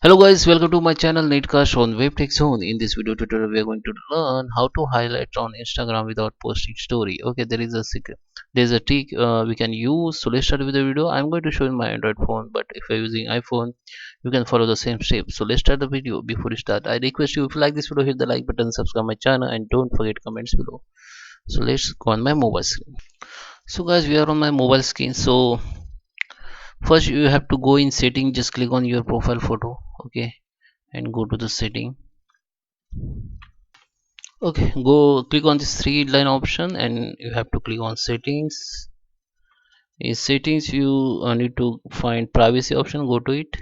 Hello guys, welcome to my channel NetCast on WebTech Zone. In this video tutorial, we are going to learn how to highlight on Instagram without posting story. Okay, there is a secret. There's a trick we can use. So let's start with the video. I'm going to show in my Android phone, but if you're using iPhone, you can follow the same steps. So let's start the video. Before we start, I request you, if you like this video, hit the like button, subscribe my channel, and don't forget comments below. So let's go on my mobile screen. So guys, we are on my mobile screen. So first you have to go in setting. Just click on your profile photo. Okay, and go to the setting. Okay, go click on this three line option and you have to click on settings. In settings you need to find privacy option, go to it,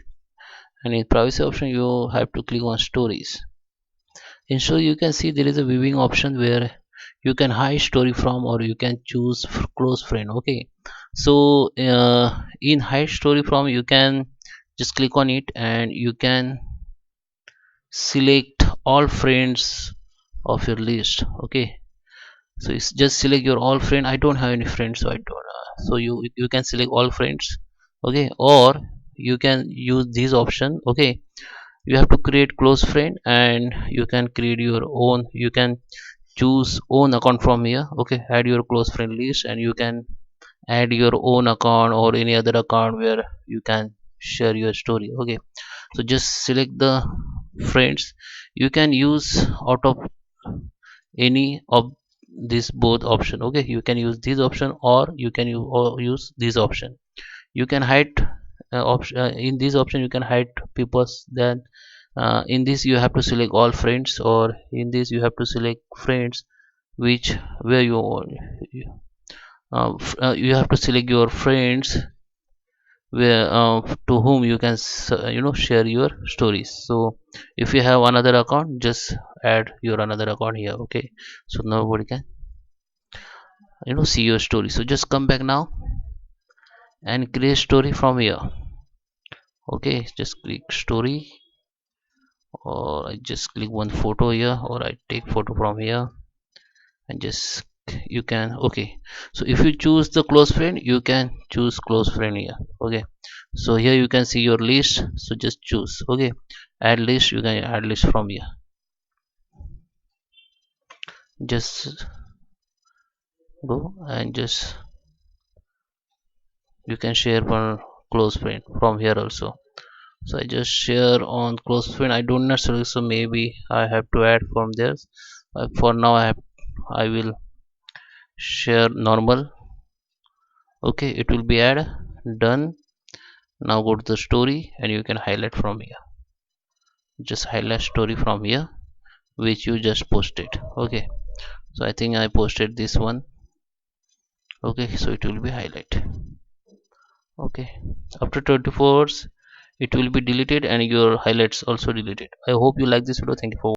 and in privacy option you have to click on stories. In story you can see there is a viewing option where you can hide story from, or you can choose close friend. Okay, so in hide story from you can just click on it and you can select all friends of your list. Okay, so it's just select your all friend. I don't have any friends, so I don't so you can select all friends. Okay, or you can use this option. Okay, you have to create close friend and you can create your own. You can choose own account from here. Okay, add your close friend list and you can add your own account or any other account where you can share your story. Okay, so just select the friends. You can use out of any of these both option. Okay, you can use this option or you can use this option. You can hide option in this option you can hide people's. Then in this you have to select all friends, or in this you have to select friends which where you have to select your friends where to whom you can share your stories. So if you have another account, just add your another account here. Okay, so nobody can see your story. So just come back now and create story from here. Okay, just click story, or I just click one photo here, or I take photo from here and just you can. Okay, so if you choose the close friend, you can choose close friend here. Okay, so here you can see your list, so just choose. Okay, add list, you can add list from here. Just go and just you can share one close friend from here also. So I just share on close friend. I don't know, so maybe I have to add from there. For now I will share normal. Okay, it will be add done. Now go to the story and you can highlight from here. Just highlight story from here which you just posted. Okay, so I think I posted this one. Okay, so it will be highlight. Okay, after 24 hours it will be deleted and your highlights also deleted. I hope you like this video. Thank you for